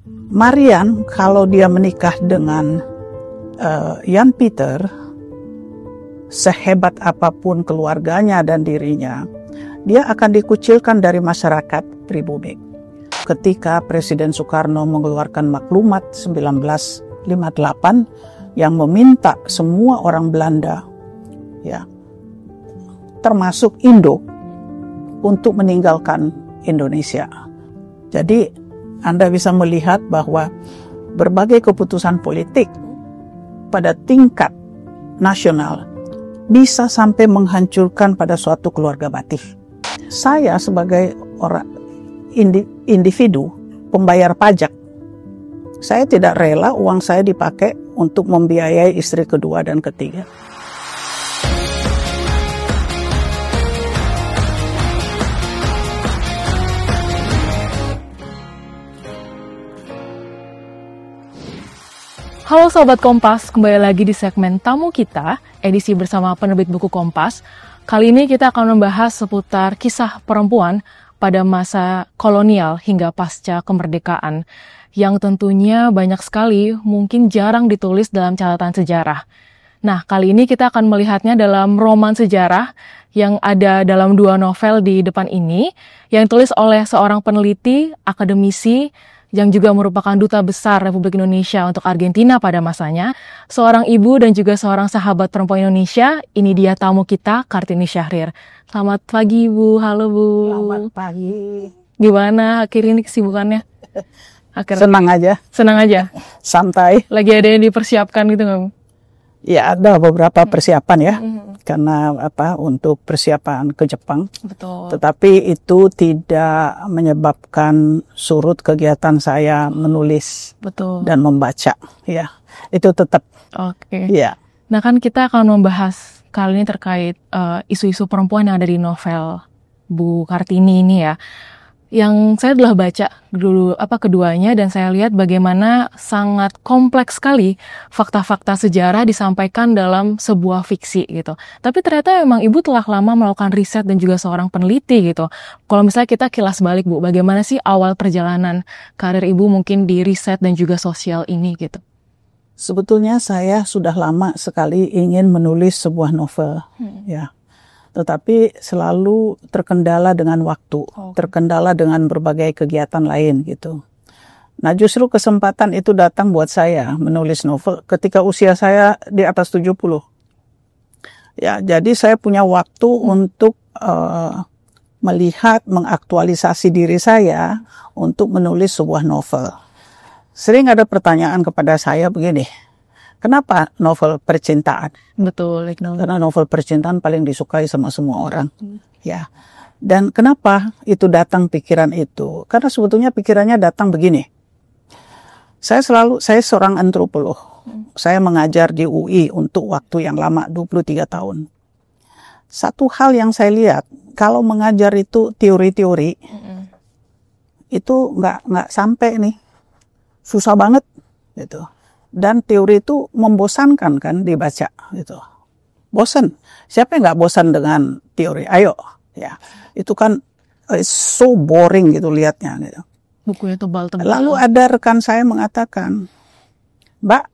Marian kalau dia menikah dengan Jan Peter, sehebat apapun keluarganya dan dirinya, dia akan dikucilkan dari masyarakat pribumi. Ketika Presiden Soekarno mengeluarkan maklumat 1958 yang meminta semua orang Belanda, ya, termasuk Indo, untuk meninggalkan Indonesia. Jadi Anda bisa melihat bahwa berbagai keputusan politik pada tingkat nasional bisa sampai menghancurkan pada suatu keluarga batik. Saya sebagai orang individu pembayar pajak, saya tidak rela uang saya dipakai untuk membiayai istri kedua dan ketiga. Halo Sobat Kompas, kembali lagi di segmen Tamu Kita, edisi bersama penerbit buku Kompas. Kali ini kita akan membahas seputar kisah perempuan pada masa kolonial hingga pasca kemerdekaan, yang tentunya banyak sekali mungkin jarang ditulis dalam catatan sejarah. Nah, kali ini kita akan melihatnya dalam roman sejarah yang ada dalam 2 novel di depan ini, yang ditulis oleh seorang peneliti, akademisi, yang juga merupakan duta besar Republik Indonesia untuk Argentina pada masanya, seorang ibu dan juga seorang sahabat perempuan Indonesia. Ini dia tamu kita, Kartini Syahrir. Selamat pagi, Bu. Halo, Bu. Selamat pagi. Gimana akhir ini kesibukannya? Senang aja. Senang aja? Santai. Lagi ada yang dipersiapkan gitu nggak, Bu? Ya, ada beberapa persiapan ya. Karena untuk persiapan ke Jepang. Betul. Tetapi itu tidak menyebabkan surut kegiatan saya menulis. Betul. Dan membaca. Ya, itu tetap. Oke. Ya. Nah, kan kita akan membahas kali ini terkait isu-isu perempuan yang ada di novel Bu Kartini ini ya. Yang saya telah baca dulu keduanya, dan saya lihat bagaimana sangat kompleks sekali fakta-fakta sejarah disampaikan dalam sebuah fiksi gitu. Tapi ternyata memang Ibu telah lama melakukan riset dan juga seorang peneliti gitu. Kalau misalnya kita kilas balik, Bu, bagaimana sih awal perjalanan karir Ibu mungkin di riset dan juga sosial ini gitu? Sebetulnya saya sudah lama sekali ingin menulis sebuah novel, ya. Tetapi selalu terkendala dengan waktu, terkendala dengan berbagai kegiatan lain gitu. Nah, justru kesempatan itu datang buat saya menulis novel ketika usia saya di atas 70. Ya, jadi saya punya waktu untuk melihat, mengaktualisasi diri saya untuk menulis sebuah novel. Sering ada pertanyaan kepada saya begini, kenapa novel percintaan? Betul, karena novel percintaan paling disukai sama semua orang. Ya. Dan kenapa itu datang pikiran itu? Karena sebetulnya pikirannya datang begini. Saya seorang antropolog. Saya mengajar di UI untuk waktu yang lama, 23 tahun. Satu hal yang saya lihat, kalau mengajar itu teori-teori, itu nggak sampai nih. Susah banget gitu. Dan teori itu membosankan kan dibaca gitu. Bosan. Siapa yang nggak bosan dengan teori? Ayo, ya. Itu kan so boring gitu lihatnya gitu. Bukunya tebal-tebal. Lalu ada rekan saya mengatakan, Mbak,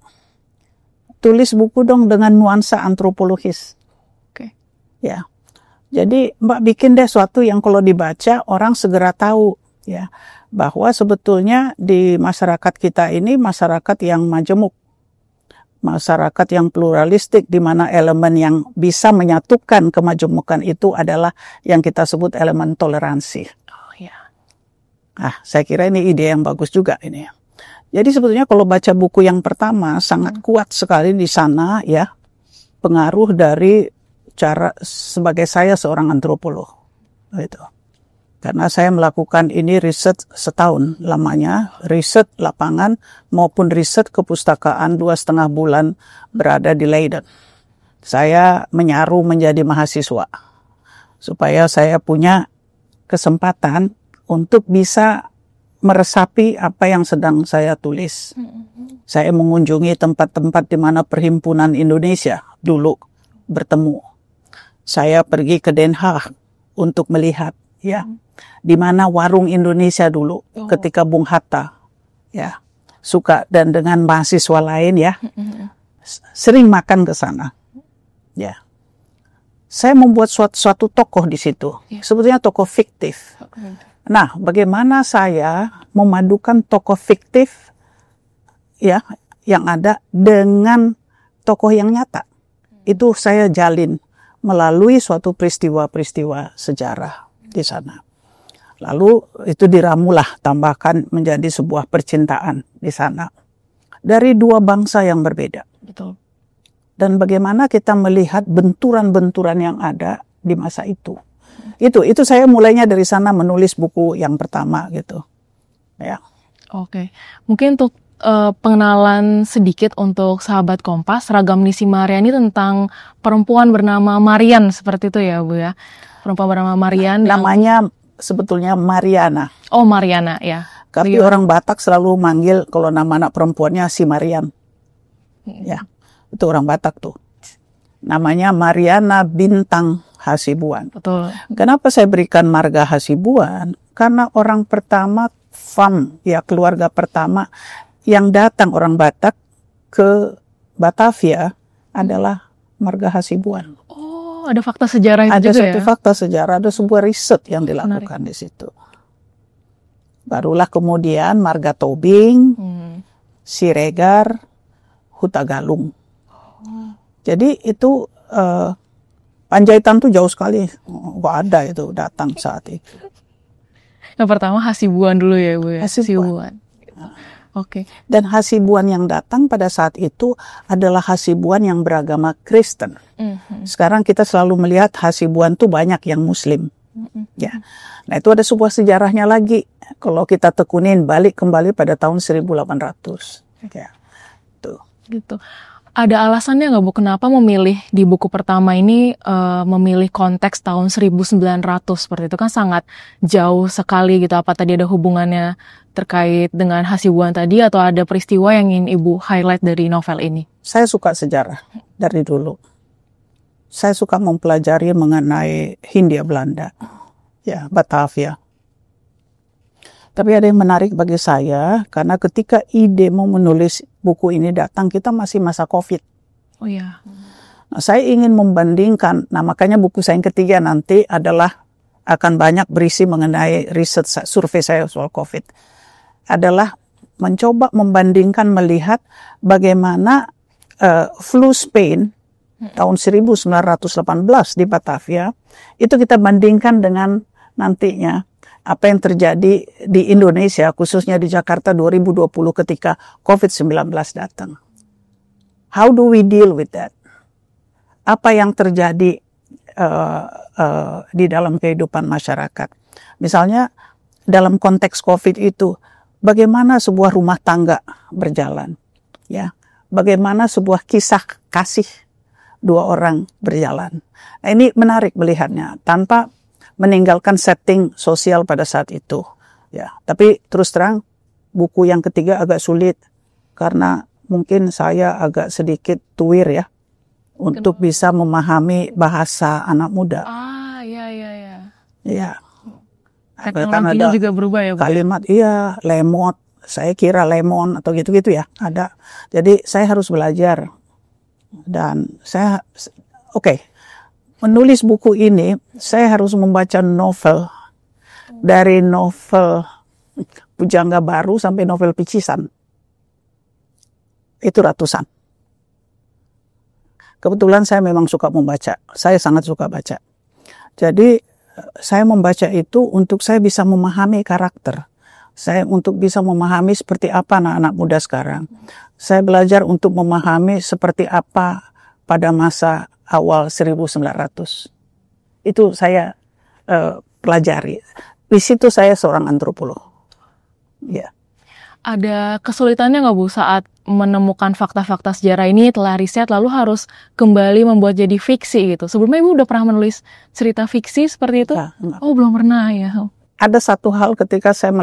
tulis buku dong dengan nuansa antropologis. Oke. Ya. Jadi Mbak bikin deh suatu yang kalau dibaca orang segera tahu, ya, bahwa sebetulnya di masyarakat kita ini masyarakat yang majemuk, masyarakat yang pluralistik, di mana elemen yang bisa menyatukan kemajemukan itu adalah yang kita sebut elemen toleransi. Oh ya. Saya kira ini ide yang bagus juga ini. Jadi sebetulnya kalau baca buku yang pertama sangat kuat sekali di sana ya pengaruh dari cara sebagai saya seorang antropolog gitu. Karena saya melakukan ini riset setahun lamanya, riset lapangan maupun riset kepustakaan 2,5 bulan berada di Leiden. Saya menyaru menjadi mahasiswa supaya saya punya kesempatan untuk bisa meresapi apa yang sedang saya tulis. Saya mengunjungi tempat-tempat di mana Perhimpunan Indonesia dulu bertemu. Saya pergi ke Den Haag untuk melihat ya di mana warung Indonesia dulu ketika Bung Hatta ya, suka, dan dengan mahasiswa lain ya, sering makan ke sana. Ya. Saya membuat suatu tokoh di situ. Sebetulnya tokoh fiktif. Nah, bagaimana saya memadukan tokoh fiktif ya yang ada dengan tokoh yang nyata? Itu saya jalin melalui suatu peristiwa-peristiwa sejarah di sana. Lalu itu diramulah, tambahkan menjadi sebuah percintaan di sana dari dua bangsa yang berbeda. Betul. Dan bagaimana kita melihat benturan-benturan yang ada di masa itu. Itu saya mulainya dari sana menulis buku yang pertama gitu. Ya. Oke. Mungkin untuk pengenalan sedikit untuk sahabat Kompas, Ragam Misi Maria ini tentang perempuan bernama Marian seperti itu ya, Bu ya. Perempuan bernama Marian. Namanya sebetulnya Mariana. Oh, Mariana ya. Tapi orang Batak selalu manggil kalau nama anak perempuannya si Marian. Ya, itu orang Batak tuh. Namanya Mariana Bintang Hasibuan. Betul. Kenapa saya berikan marga Hasibuan? Karena orang pertama, ya keluarga pertama yang datang orang Batak ke Batavia adalah marga Hasibuan. Oh, ada fakta sejarah itu ada juga ya? Ada satu fakta sejarah, ada sebuah riset yang dilakukan di situ. Barulah kemudian marga Tobing, Siregar, Hutagalung. Jadi itu Panjaitan tuh jauh sekali, nggak ada itu datang saat itu. Yang pertama Hasibuan dulu ya, Bu ya? Hasibuan. Oke. Dan Hasibuan yang datang pada saat itu adalah Hasibuan yang beragama Kristen. Sekarang kita selalu melihat Hasibuan tuh banyak yang Muslim. Ya. Nah itu ada sebuah sejarahnya lagi. Kalau kita tekunin kembali pada tahun 1800. Ya. Tuh. Gitu. Ada alasannya nggak, Bu, kenapa memilih di buku pertama ini memilih konteks tahun 1900 seperti itu, kan sangat jauh sekali gitu. Apa tadi ada hubungannya terkait dengan Hasibuan tadi atau ada peristiwa yang ingin Ibu highlight dari novel ini? Saya suka sejarah dari dulu. Saya suka mempelajari mengenai Hindia Belanda, ya Batavia. Tapi ada yang menarik bagi saya, karena ketika ide mau menulis buku ini datang, kita masih masa COVID. Oh iya. Nah, saya ingin membandingkan, makanya buku saya yang ketiga nanti adalah akan banyak berisi mengenai riset survei saya soal COVID. Adalah mencoba membandingkan, melihat bagaimana flu Spain tahun 1918 di Batavia, itu kita bandingkan dengan nantinya apa yang terjadi di Indonesia, khususnya di Jakarta 2020 ketika COVID-19 datang. How do we deal with that? Apa yang terjadi di dalam kehidupan masyarakat? Misalnya dalam konteks COVID itu, bagaimana sebuah rumah tangga berjalan? Ya, bagaimana sebuah kisah kasih dua orang berjalan? Nah, ini menarik melihatnya tanpa meninggalkan setting sosial pada saat itu. Ya, tapi terus terang buku yang ketiga agak sulit karena mungkin saya agak sedikit tuir ya untuk bisa memahami bahasa anak muda. Iya. Ya. Teknologinya juga berubah ya, Bu? Kalimat lemot. Saya kira lemon atau gitu-gitu ya, ada. Jadi saya harus belajar. Dan saya menulis buku ini, saya harus membaca novel. Dari novel Pujangga Baru sampai novel Picisan. Itu ratusan. Kebetulan saya memang suka membaca. Saya sangat suka baca. Jadi, saya membaca itu untuk saya bisa memahami karakter. Saya untuk bisa memahami seperti apa anak-anak muda sekarang. Saya belajar untuk memahami seperti apa pada masa awal 1900. Itu saya pelajari. Di situ saya seorang antropolog. Ya. Ada kesulitannya nggak, Bu, saat menemukan fakta-fakta sejarah ini telah riset lalu harus kembali membuat jadi fiksi gitu? Sebelumnya Ibu udah pernah menulis cerita fiksi seperti itu? Enggak. Oh, belum pernah ya. Ada satu hal ketika saya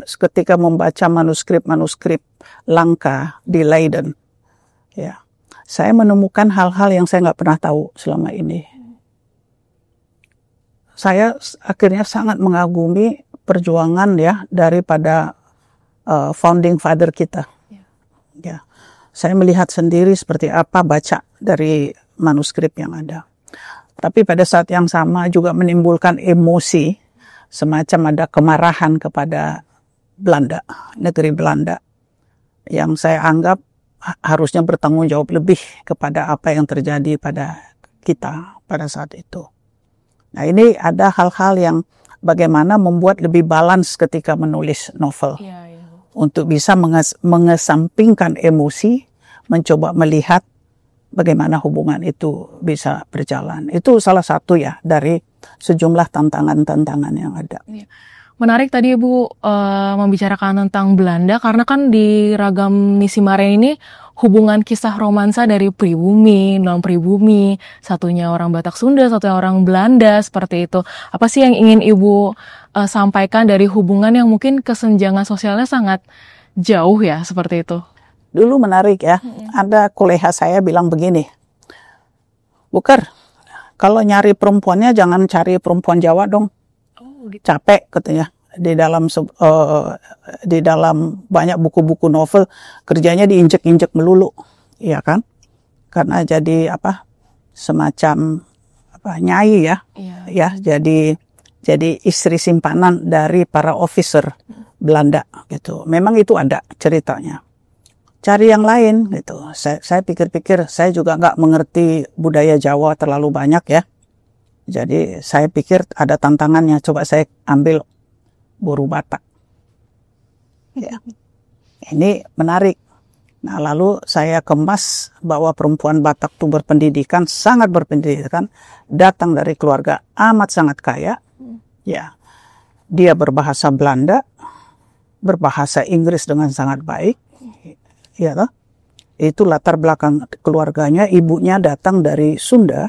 ketika membaca manuskrip langka di Leiden. Ya. Saya menemukan hal-hal yang saya nggak pernah tahu selama ini. Saya akhirnya sangat mengagumi perjuangan ya daripada founding father kita. Ya, saya melihat sendiri seperti apa baca dari manuskrip yang ada. Tapi pada saat yang sama juga menimbulkan emosi, semacam ada kemarahan kepada Belanda, negeri Belanda, yang saya anggap harusnya bertanggung jawab lebih kepada apa yang terjadi pada kita pada saat itu. Nah, ini ada hal-hal yang bagaimana membuat lebih balance ketika menulis novel. Untuk bisa mengesampingkan emosi, mencoba melihat bagaimana hubungan itu bisa berjalan. Itu salah satu ya dari sejumlah tantangan-tantangan yang ada. Menarik tadi Ibu membicarakan tentang Belanda, karena kan di Ragam Nisimaren ini hubungan kisah romansa dari pribumi, non-pribumi, satunya orang Batak Sunda, satunya orang Belanda, seperti itu. Apa sih yang ingin Ibu sampaikan dari hubungan yang mungkin kesenjangan sosialnya sangat jauh ya, seperti itu? Dulu menarik ya, ada kolega saya bilang begini, Buker, kalau nyari perempuannya jangan cari perempuan Jawa dong, capek katanya. Di dalam banyak buku-buku novel kerjanya diinjek-injek melulu, ya kan? Karena jadi semacam nyai ya, ya jadi istri simpanan dari para officer Belanda gitu. Memang itu ada ceritanya. Cari yang lain gitu. Saya pikir-pikir, saya juga nggak mengerti budaya Jawa terlalu banyak ya. Jadi saya pikir ada tantangannya. Coba saya ambil buru Batak. Ya. Ini menarik. Nah, lalu saya kemas bahwa perempuan Batak itu berpendidikan, sangat berpendidikan, datang dari keluarga amat sangat kaya. Ya, dia berbahasa Belanda, berbahasa Inggris dengan sangat baik. Ya, toh? Itu latar belakang keluarganya. Ibunya datang dari Sunda,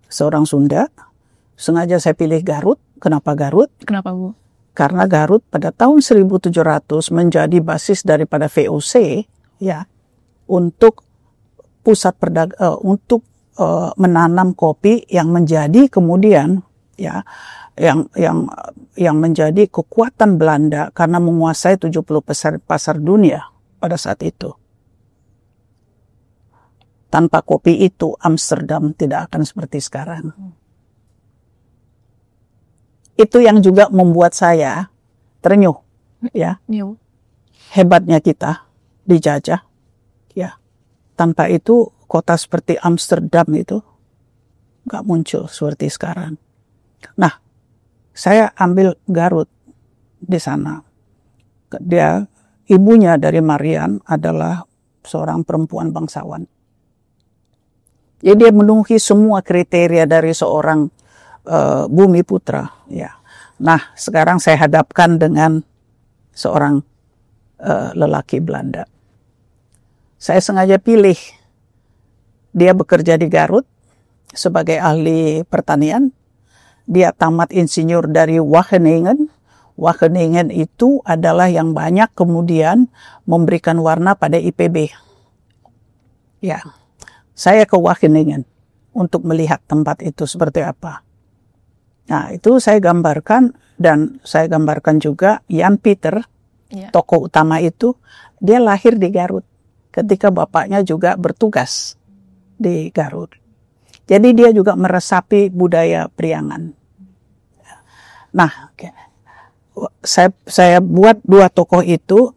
seorang Sunda. Sengaja saya pilih Garut. Kenapa Garut? Kenapa, Bu? Karena Garut pada tahun 1700 menjadi basis daripada VOC, ya, untuk pusat untuk menanam kopi yang menjadi kemudian ya yang menjadi kekuatan Belanda karena menguasai 70% pasar dunia pada saat itu. Tanpa kopi itu Amsterdam tidak akan seperti sekarang. Itu yang juga membuat saya terenyuh, ya. Hebatnya kita dijajah, ya. Tanpa itu kota seperti Amsterdam itu nggak muncul seperti sekarang. Nah, saya ambil Garut di sana. Ibunya dari Marian adalah seorang perempuan bangsawan. Jadi dia memenuhi semua kriteria dari seorang Bumi Putra. Ya. Nah, sekarang saya hadapkan dengan seorang lelaki Belanda. Saya sengaja pilih dia bekerja di Garut sebagai ahli pertanian. Dia tamat insinyur dari Wageningen. Wageningen itu adalah yang banyak kemudian memberikan warna pada IPB. Ya, saya ke Wageningen untuk melihat tempat itu seperti apa. Nah, itu saya gambarkan, dan saya gambarkan juga Jan Pieter, tokoh utama itu, dia lahir di Garut ketika bapaknya juga bertugas di Garut. Jadi dia juga meresapi budaya Priangan. Nah, saya buat dua tokoh itu,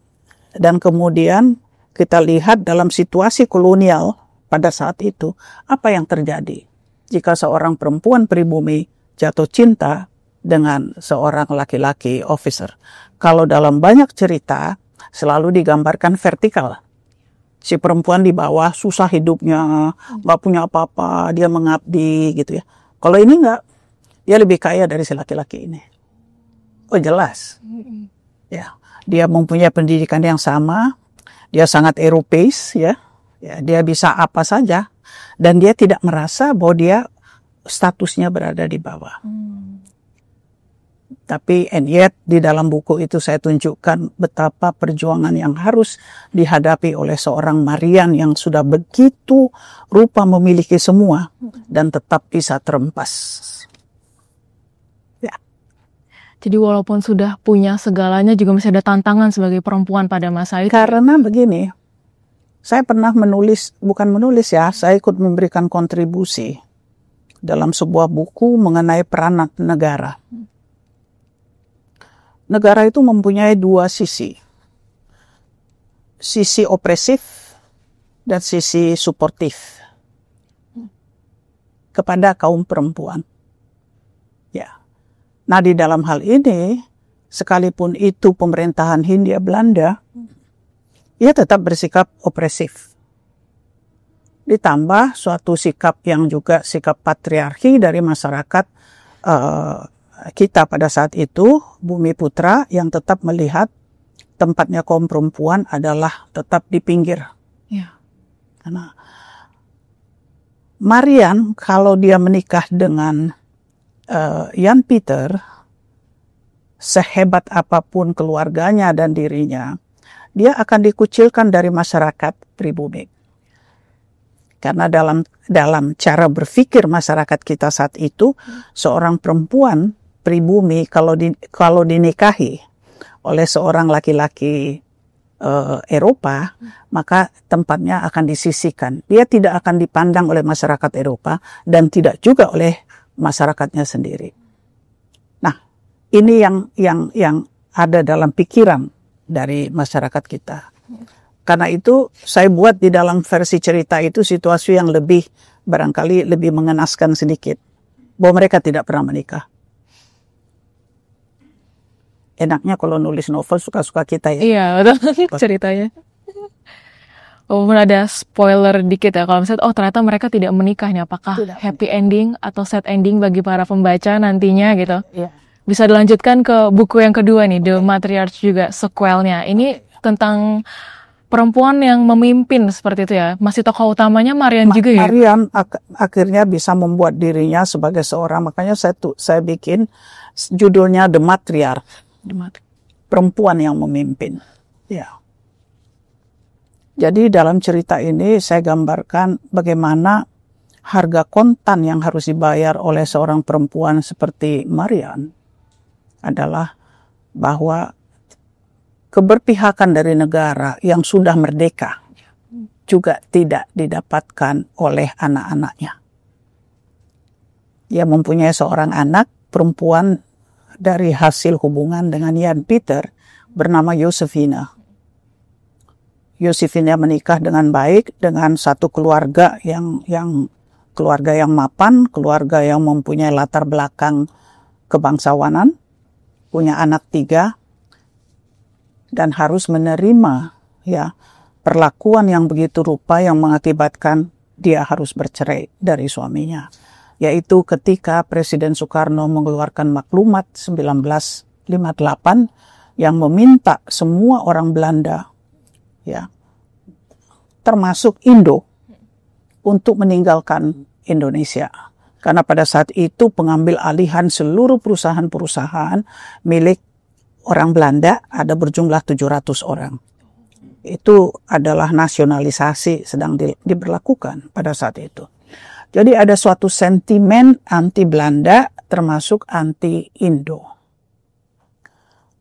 dan kemudian kita lihat dalam situasi kolonial pada saat itu, apa yang terjadi jika seorang perempuan pribumi jatuh cinta dengan seorang laki-laki officer. Kalau dalam banyak cerita selalu digambarkan vertikal. Si perempuan di bawah susah hidupnya, nggak punya apa-apa, dia mengabdi gitu ya. Kalau ini nggak, dia lebih kaya dari si laki-laki ini. Oh jelas, ya, dia mempunyai pendidikan yang sama, dia sangat Eropeis, ya, dia bisa apa saja, dan dia tidak merasa bahwa dia statusnya berada di bawah. Tapi and yet di dalam buku itu saya tunjukkan betapa perjuangan yang harus dihadapi oleh seorang Marian yang sudah begitu rupa memiliki semua dan tetap bisa terempas. Ya. Jadi walaupun sudah punya segalanya juga masih ada tantangan sebagai perempuan pada masa itu. Karena begini, saya pernah bukan menulis ya, saya ikut memberikan kontribusi dalam sebuah buku mengenai peran negara. Negara itu mempunyai dua sisi. Sisi opresif dan sisi suportif kepada kaum perempuan. Ya. Nah, di dalam hal ini, sekalipun itu pemerintahan Hindia Belanda, ia tetap bersikap opresif. Ditambah suatu sikap yang juga sikap patriarki dari masyarakat kita pada saat itu, Bumi Putra, yang tetap melihat tempatnya kaum perempuan adalah tetap di pinggir. Ya. Karena Marian, kalau dia menikah dengan Jan Pieter, sehebat apapun keluarganya dan dirinya, dia akan dikucilkan dari masyarakat pribumi. Karena dalam cara berpikir masyarakat kita saat itu, seorang perempuan pribumi kalau dinikahi oleh seorang laki-laki Eropa, maka tempatnya akan disisihkan. Dia tidak akan dipandang oleh masyarakat Eropa dan tidak juga oleh masyarakatnya sendiri. Nah, ini yang ada dalam pikiran dari masyarakat kita. Karena itu saya buat di dalam versi cerita itu situasi yang barangkali lebih mengenaskan sedikit, bahwa mereka tidak pernah menikah. Enaknya kalau nulis novel suka-suka kita ya. Iya, betul ceritanya. Walaupun ada spoiler dikit ya, kalau misalnya, ternyata mereka tidak menikah nih, apakah tidak happy ending atau sad ending bagi para pembaca nantinya gitu. Iya. Bisa dilanjutkan ke buku yang kedua nih, The Matriarch juga sequelnya. Ini tentang perempuan yang memimpin seperti itu ya. Masih tokoh utamanya Marian juga ya? Marian akhirnya bisa membuat dirinya sebagai seorang, makanya saya bikin judulnya The Matriarch. Perempuan yang memimpin. Ya. Jadi dalam cerita ini saya gambarkan bagaimana harga kontan yang harus dibayar oleh seorang perempuan seperti Marian adalah bahwa keberpihakan dari negara yang sudah merdeka juga tidak didapatkan oleh anak-anaknya. Dia mempunyai seorang anak perempuan dari hasil hubungan dengan Jan Pieter bernama Josefina. Josefina menikah dengan baik dengan satu keluarga yang mapan, keluarga yang mempunyai latar belakang kebangsawanan, punya anak 3, dan harus menerima ya perlakuan yang begitu rupa yang mengakibatkan dia harus bercerai dari suaminya. Yaitu ketika Presiden Soekarno mengeluarkan maklumat 1958 yang meminta semua orang Belanda, ya, termasuk Indo, untuk meninggalkan Indonesia. Karena pada saat itu pengambil alihan seluruh perusahaan-perusahaan milik orang Belanda ada berjumlah 700 orang. Itu adalah nasionalisasi sedang diberlakukan pada saat itu. Jadi ada suatu sentimen anti-Belanda termasuk anti-Indo.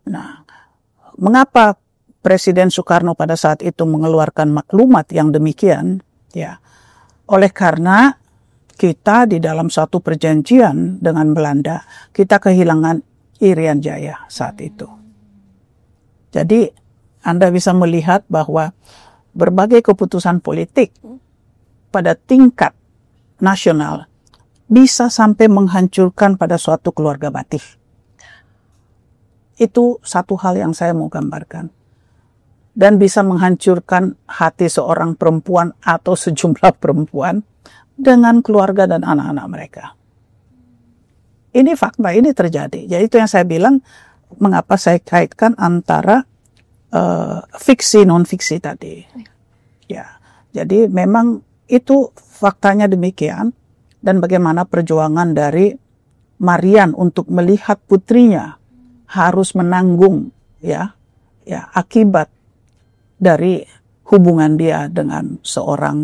Nah, mengapa Presiden Soekarno pada saat itu mengeluarkan maklumat yang demikian? Ya, oleh karena kita di dalam suatu perjanjian dengan Belanda, kita kehilangan Irian Jaya saat itu. Jadi Anda bisa melihat bahwa berbagai keputusan politik pada tingkat nasional bisa sampai menghancurkan pada suatu keluarga batik. Itu satu hal yang saya mau gambarkan. Dan bisa menghancurkan hati seorang perempuan atau sejumlah perempuan dengan keluarga dan anak-anak mereka. Ini fakta, ini terjadi. Jadi itu yang saya bilang, mengapa saya kaitkan antara fiksi non-fiksi tadi. Ya, jadi memang itu faktanya demikian, dan bagaimana perjuangan dari Marian untuk melihat putrinya harus menanggung ya akibat dari hubungan dia dengan seorang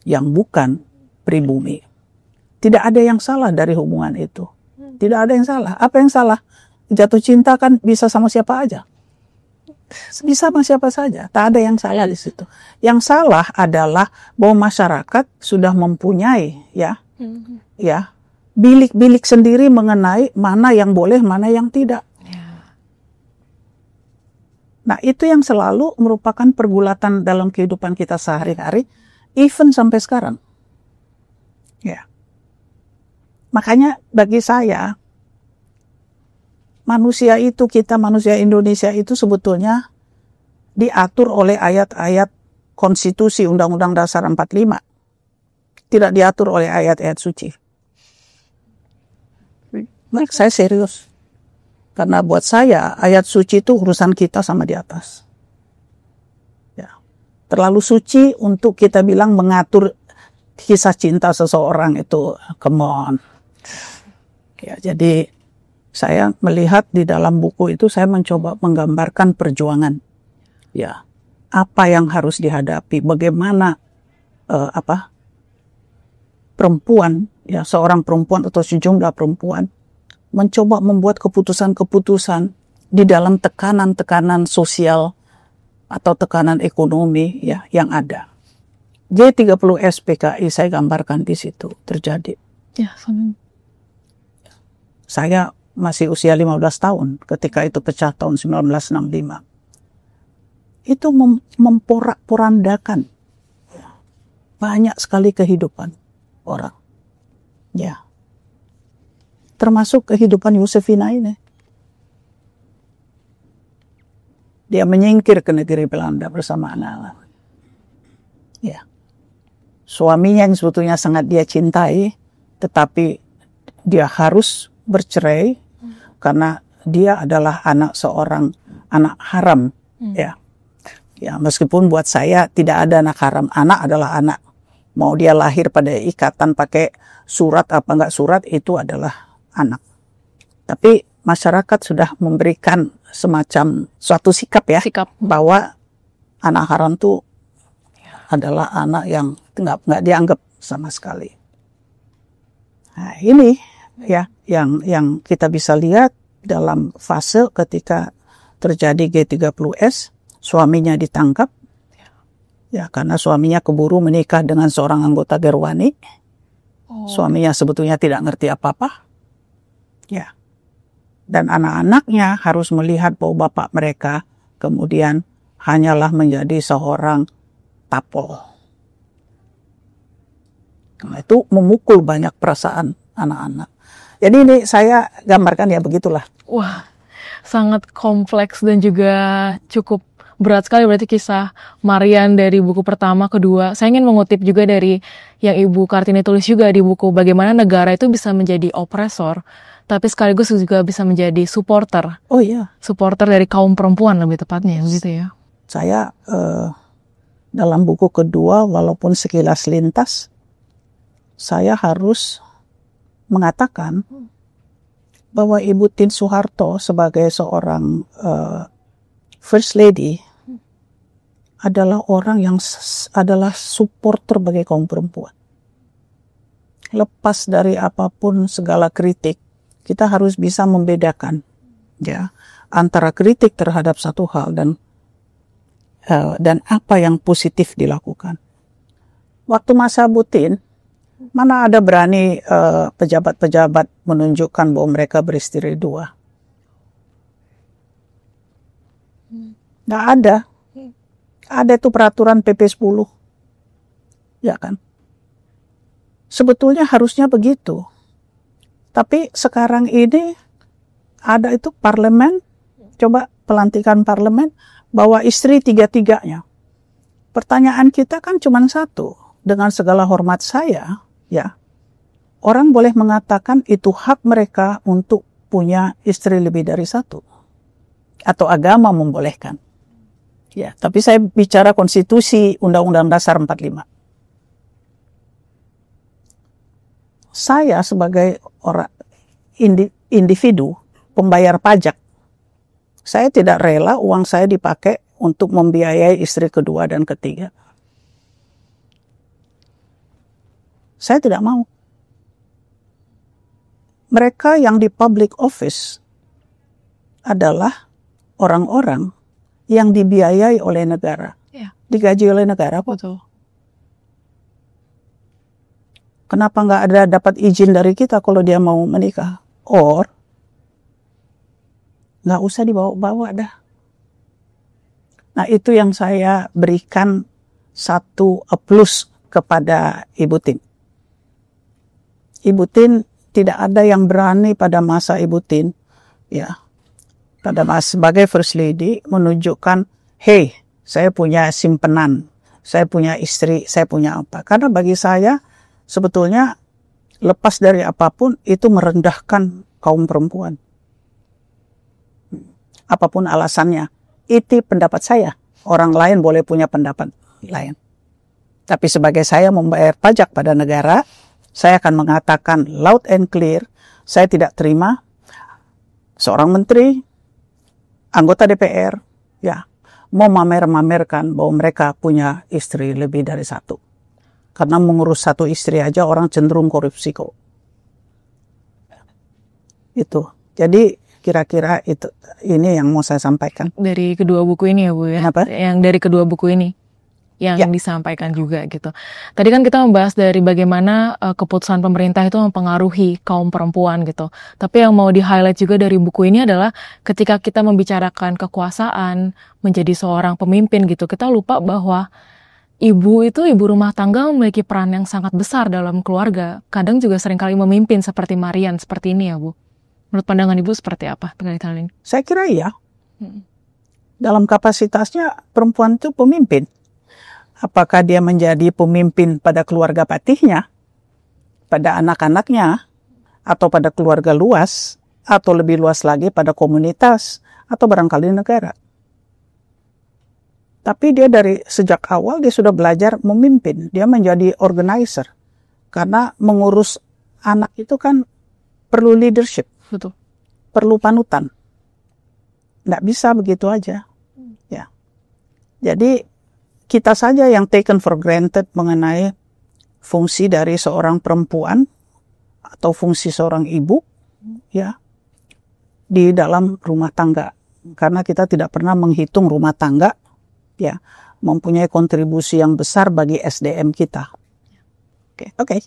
yang bukan pribumi. Tidak ada yang salah dari hubungan itu. Tidak ada yang salah. Apa yang salah? jatuh cinta kan bisa sama siapa aja. Bisa sama siapa saja. Tak ada yang salah di situ. Yang salah adalah bahwa masyarakat sudah mempunyai ya bilik-bilik sendiri mengenai mana yang boleh, mana yang tidak. Nah, itu yang selalu merupakan pergulatan dalam kehidupan kita sehari-hari, even sampai sekarang. Ya. Makanya bagi saya, manusia Indonesia itu sebetulnya diatur oleh ayat-ayat konstitusi Undang-Undang Dasar 45. Tidak diatur oleh ayat-ayat suci. Nah, saya serius. Karena buat saya, ayat suci itu urusan kita sama di atas. Ya. Terlalu suci untuk kita bilang mengatur kisah cinta seseorang itu, come on. Ya, jadi saya melihat di dalam buku itu saya mencoba menggambarkan perjuangan. Ya, apa yang harus dihadapi, bagaimana perempuan, ya seorang perempuan atau sejumlah perempuan mencoba membuat keputusan-keputusan di dalam tekanan-tekanan sosial atau tekanan ekonomi ya yang ada. G30S PKI saya gambarkan di situ terjadi. Ya, saya masih usia 15 tahun ketika itu pecah tahun 1965. Itu memporak-porandakan banyak sekali kehidupan orang. Ya. Termasuk kehidupan Yosefina ini. Dia menyingkir ke negeri Belanda bersama anak-anak. Ya. Suaminya yang sebetulnya sangat dia cintai, tetapi dia harus bercerai karena dia adalah seorang anak haram. Ya. Ya, meskipun buat saya tidak ada anak haram. Anak adalah anak. Mau dia lahir pada ikatan pakai surat apa enggak surat, itu adalah anak. Tapi masyarakat sudah memberikan semacam suatu sikap bahwa anak haram itu adalah anak yang nggak dianggap sama sekali. Nah, ini ya yang kita bisa lihat dalam fase ketika terjadi G30S, suaminya ditangkap. Ya, karena suaminya keburu menikah dengan seorang anggota Gerwani. Suaminya sebetulnya tidak ngerti apa-apa. Ya. Dan anak-anaknya harus melihat bahwa bapak mereka kemudian hanyalah menjadi seorang tapol. Nah, itu memukul banyak perasaan anak-anak. Jadi ini saya gambarkan ya begitulah. Wah, sangat kompleks dan juga cukup berat sekali berarti kisah Marian dari buku pertama, kedua. Saya ingin mengutip juga dari yang Ibu Kartini tulis juga di buku, bagaimana negara itu bisa menjadi opresor, tapi sekaligus juga bisa menjadi supporter. Oh iya. Supporter dari kaum perempuan lebih tepatnya, begitu ya. Saya dalam buku kedua, walaupun sekilas lintas, saya harus mengatakan bahwa Ibu Tien Soeharto sebagai seorang First Lady adalah orang yang adalah supporter bagi kaum perempuan. Lepas dari apapun segala kritik, kita harus bisa membedakan ya antara kritik terhadap satu hal dan apa yang positif dilakukan. Waktu masa Bu Tien, mana ada berani pejabat-pejabat menunjukkan bahwa mereka beristri dua? Nggak ada. Ada itu peraturan PP 10. Ya kan? Sebetulnya harusnya begitu. Tapi sekarang ini ada itu parlemen, coba pelantikan parlemen, bawa istri tiga-tiganya. Pertanyaan kita kan cuma satu. Dengan segala hormat saya, ya, orang boleh mengatakan itu hak mereka untuk punya istri lebih dari satu. Atau agama membolehkan. Ya, tapi saya bicara konstitusi Undang-Undang Dasar 45. Saya sebagai orang individu pembayar pajak, saya tidak rela uang saya dipakai untuk membiayai istri kedua dan ketiga. Saya tidak mau. Mereka yang di public office, adalah orang-orang yang dibiayai oleh negara, digaji oleh negara. Betul. Kenapa nggak ada dapat izin dari kita kalau dia mau menikah? Or nggak usah dibawa-bawa dah. Nah, itu yang saya berikan satu plus kepada Ibu Tin. Ibu Tin tidak ada yang berani pada masa Ibu Tin, ya, pada masa sebagai First Lady menunjukkan, hey, saya punya simpenan, saya punya istri, saya punya apa. Karena bagi saya sebetulnya lepas dari apapun itu merendahkan kaum perempuan. Apapun alasannya, itu pendapat saya. Orang lain boleh punya pendapat lain. Tapi sebagai saya membayar pajak pada negara, saya akan mengatakan loud and clear, saya tidak terima seorang menteri, anggota DPR, ya, mau mamer-mamerkan bahwa mereka punya istri lebih dari satu. Karena mengurus satu istri aja orang cenderung korupsi kok. Itu. Jadi kira-kira itu ini yang mau saya sampaikan. Dari kedua buku ini ya Bu ya? Apa? Yang dari kedua buku ini yang disampaikan juga gitu. Tadi kan kita membahas dari bagaimana keputusan pemerintah itu mempengaruhi kaum perempuan gitu. Tapi yang mau di-highlight juga dari buku ini adalah ketika kita membicarakan kekuasaan, menjadi seorang pemimpin gitu, kita lupa bahwa ibu rumah tangga memiliki peran yang sangat besar dalam keluarga. Kadang juga seringkali memimpin seperti Marian seperti ini ya Bu. Menurut pandangan Ibu seperti apa terkait hal ini? Saya kira iya. Dalam kapasitasnya perempuan itu pemimpin. Apakah dia menjadi pemimpin pada keluarga patihnya, pada anak-anaknya, atau pada keluarga luas, atau lebih luas lagi pada komunitas, atau barangkali negara. Tapi dia dari sejak awal dia sudah belajar memimpin. Dia menjadi organizer. Karena mengurus anak itu kan perlu leadership. Betul. Perlu panutan. Nggak bisa begitu aja. Ya. Jadi kita saja yang taken for granted mengenai fungsi dari seorang perempuan atau fungsi seorang ibu, ya, di dalam rumah tangga. Karena kita tidak pernah menghitung rumah tangga, ya, mempunyai kontribusi yang besar bagi SDM kita. Oke.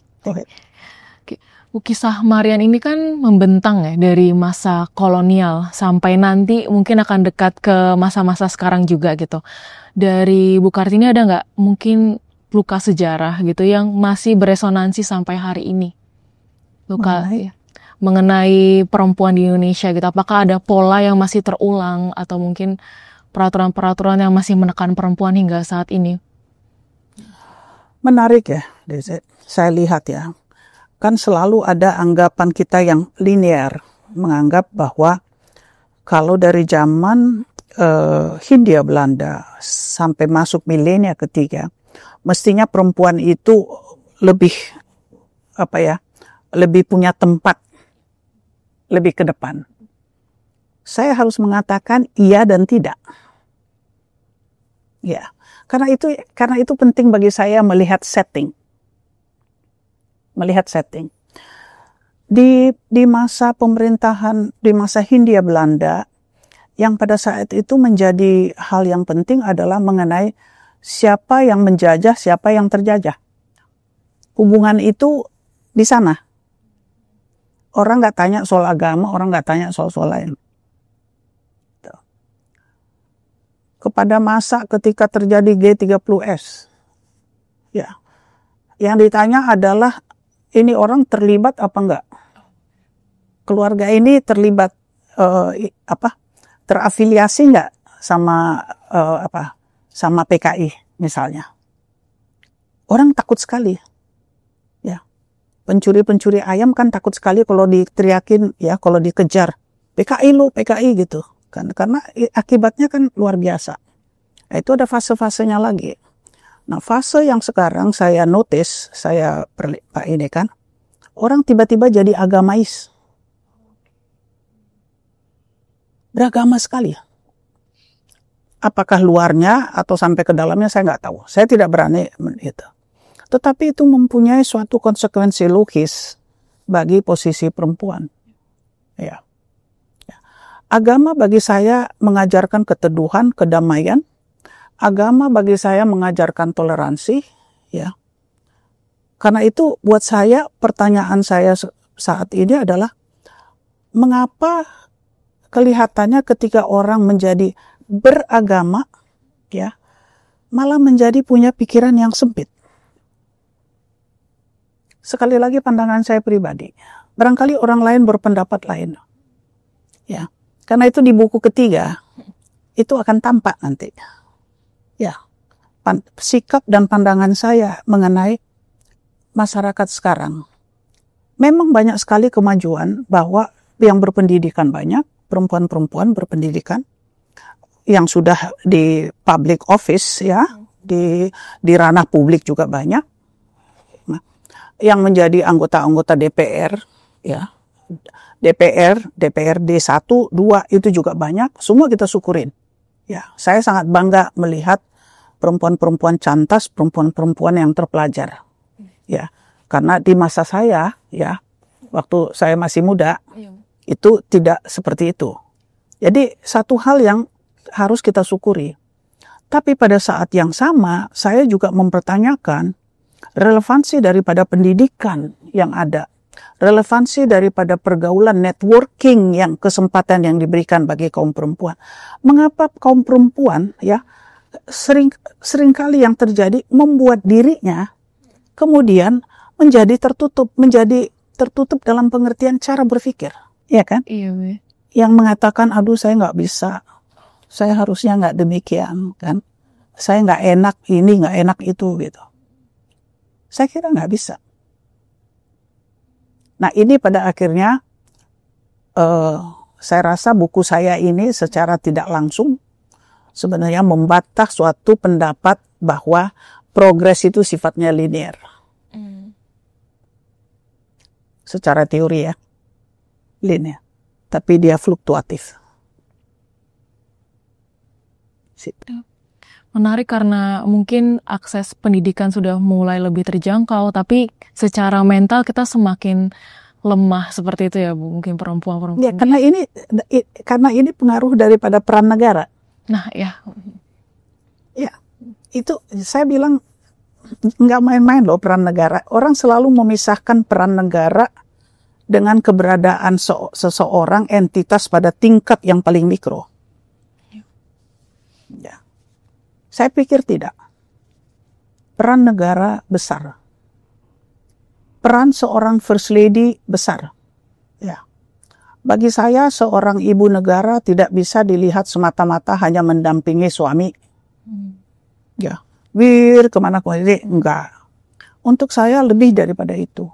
Kisah Marian ini kan membentang ya dari masa kolonial sampai nanti mungkin akan dekat ke masa-masa sekarang juga gitu. Dari Bu Kartini ada nggak mungkin luka sejarah gitu yang masih beresonansi sampai hari ini? Mengenai perempuan di Indonesia gitu. Apakah ada pola yang masih terulang atau mungkin peraturan-peraturan yang masih menekan perempuan hingga saat ini? Menarik ya, saya lihat ya. Kan selalu ada anggapan kita yang linear, menganggap bahwa kalau dari zaman Hindia Belanda sampai masuk milenia ketiga, mestinya perempuan itu lebih lebih punya tempat, lebih ke depan. Saya harus mengatakan iya dan tidak. Ya, karena itu penting bagi saya melihat setting. Di masa pemerintahan, di masa Hindia Belanda, yang pada saat itu menjadi hal yang penting adalah mengenai siapa yang menjajah, siapa yang terjajah. Hubungan itu di sana. Orang nggak tanya soal agama, orang nggak tanya soal lain. Kepada masa ketika terjadi G30S, ya, yang ditanya adalah ini orang terlibat apa enggak? Keluarga ini terlibat terafiliasi enggak sama sama PKI misalnya? Orang takut sekali. Ya. Pencuri-pencuri ayam kan takut sekali kalau diteriakin, ya, kalau dikejar. PKI lu, PKI gitu. Kan karena akibatnya kan luar biasa. Nah, itu ada fase-fasenya lagi. Nah, fase yang sekarang saya notice, Pak ini kan, orang tiba-tiba jadi agamais. Beragama sekali. Apakah luarnya atau sampai ke dalamnya saya nggak tahu. Saya tidak berani itu. Tetapi itu mempunyai suatu konsekuensi logis bagi posisi perempuan. Ya. Agama bagi saya mengajarkan keteduhan, kedamaian. Agama bagi saya mengajarkan toleransi, ya. Karena itu buat saya pertanyaan saya saat ini adalah mengapa kelihatannya ketika orang menjadi beragama, ya, malah menjadi punya pikiran yang sempit. Sekali lagi pandangan saya pribadi, barangkali orang lain berpendapat lain, ya. Karena itu di buku ketiga itu akan tampak nanti, ya, sikap dan pandangan saya mengenai masyarakat sekarang. Memang banyak sekali kemajuan bahwa yang berpendidikan banyak, perempuan-perempuan berpendidikan, yang sudah di public office, ya, di ranah publik juga banyak. Nah, yang menjadi anggota-anggota DPR, ya, DPRD 1, 2 itu juga banyak, semua kita syukurin. Ya, saya sangat bangga melihat perempuan-perempuan cantas, perempuan-perempuan yang terpelajar. Ya, karena di masa saya, ya, waktu saya masih muda, itu tidak seperti itu. Jadi satu hal yang harus kita syukuri. Tapi pada saat yang sama, saya juga mempertanyakan relevansi daripada pendidikan yang ada. Relevansi daripada pergaulan networking yang kesempatan yang diberikan bagi kaum perempuan. Mengapa kaum perempuan, ya, seringkali yang terjadi membuat dirinya kemudian menjadi tertutup dalam pengertian cara berpikir, ya kan? Iya, Bu. Yang mengatakan, aduh saya nggak bisa, saya harusnya nggak demikian, kan? Saya nggak enak ini, nggak enak itu, gitu. Saya kira nggak bisa. Nah, ini pada akhirnya saya rasa buku saya ini secara tidak langsung sebenarnya membantah suatu pendapat bahwa progres itu sifatnya linear. Secara teori, ya, linear. Tapi dia fluktuatif. Menarik karena mungkin akses pendidikan sudah mulai lebih terjangkau, tapi secara mental kita semakin lemah seperti itu ya, Bu. Mungkin perempuan-perempuan. Ya, karena ini pengaruh daripada peran negara. Nah, ya. Ya, itu saya bilang nggak main-main loh peran negara. Orang selalu memisahkan peran negara dengan keberadaan seseorang entitas pada tingkat yang paling mikro. Ya. Saya pikir tidak. Peran negara besar. Peran seorang first lady besar. Ya. Bagi saya seorang ibu negara tidak bisa dilihat semata-mata hanya mendampingi suami. Ya. Kemana enggak. Untuk saya lebih daripada itu.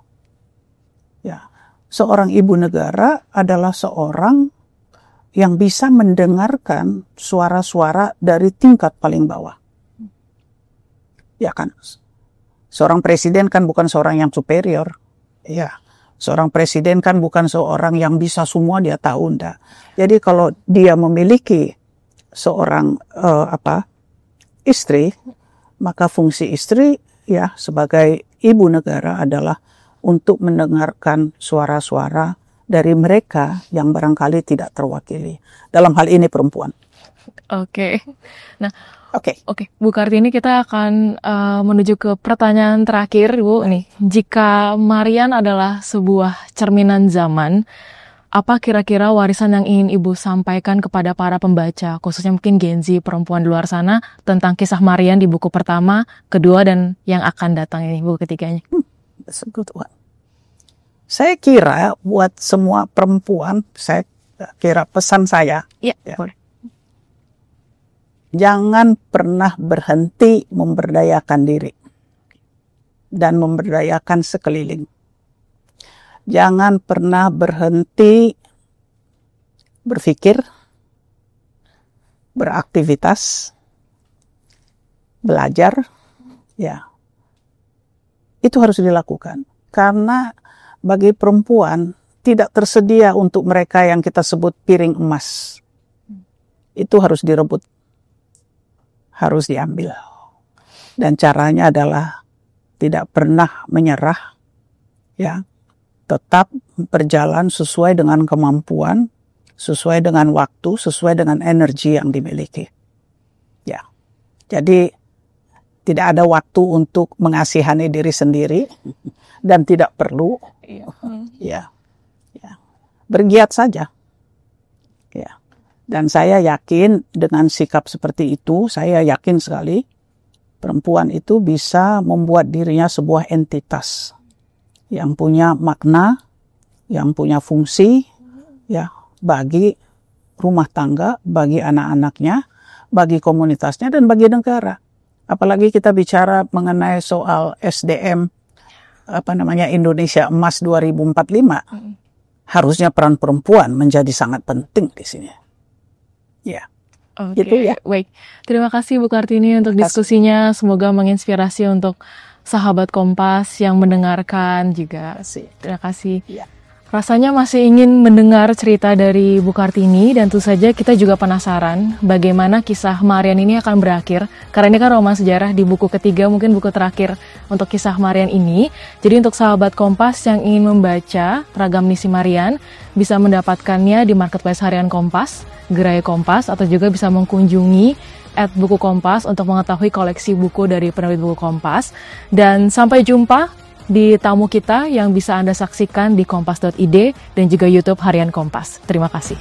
Ya. Seorang ibu negara adalah seorang yang bisa mendengarkan suara-suara dari tingkat paling bawah. Ya kan? Seorang presiden kan bukan seorang yang superior. Ya. Seorang presiden kan bukan seorang yang bisa semua dia tahu, enggak. Jadi kalau dia memiliki seorang istri, maka fungsi istri, ya, sebagai ibu negara adalah untuk mendengarkan suara-suara dari mereka yang barangkali tidak terwakili. Dalam hal ini perempuan. Oke. Nah, Oke. Bu Kartini, kita akan menuju ke pertanyaan terakhir, Bu. Nih, jika Marian adalah sebuah cerminan zaman, apa kira-kira warisan yang ingin Ibu sampaikan kepada para pembaca, khususnya mungkin Gen Z perempuan di luar sana, tentang kisah Marian di buku pertama, kedua, dan yang akan datang ini, buku ketiganya? That's a good one. Saya kira buat semua perempuan, saya kira pesan saya, Ya. boleh. Jangan pernah berhenti memberdayakan diri dan memberdayakan sekeliling. Jangan pernah berhenti berpikir, beraktivitas, belajar, ya. Itu harus dilakukan. Karena bagi perempuan tidak tersedia untuk mereka yang kita sebut piring emas. Itu harus direbut. Harus diambil. Dan caranya adalah tidak pernah menyerah, ya. Tetap berjalan sesuai dengan kemampuan, sesuai dengan waktu, sesuai dengan energi yang dimiliki. Ya, jadi tidak ada waktu untuk mengasihani diri sendiri dan tidak perlu. Ya, ya, bergiat saja. Ya, dan saya yakin dengan sikap seperti itu, saya yakin sekali perempuan itu bisa membuat dirinya sebuah entitas yang punya makna, yang punya fungsi, ya, bagi rumah tangga, bagi anak-anaknya, bagi komunitasnya, dan bagi negara. Apalagi kita bicara mengenai soal SDM, Indonesia Emas 2045, harusnya peran perempuan menjadi sangat penting di sini. Ya, gitu ya. Baik. Terima kasih Bu Kartini untuk diskusinya. Semoga menginspirasi untuk sahabat Kompas yang mendengarkan juga. Terima kasih. Ya. Rasanya masih ingin mendengar cerita dari Bu Kartini dan tentu saja kita juga penasaran bagaimana kisah Marian ini akan berakhir. Karena ini kan roman sejarah di buku ketiga, mungkin buku terakhir untuk kisah Marian ini. Jadi untuk sahabat Kompas yang ingin membaca Ragam Misi Marian bisa mendapatkannya di Marketplace Harian Kompas, Gerai Kompas, atau juga bisa mengunjungi @buku Kompas untuk mengetahui koleksi buku dari penerbit buku Kompas. Dan sampai jumpa di tamu kita yang bisa Anda saksikan di kompas.id dan juga YouTube Harian Kompas. Terima kasih.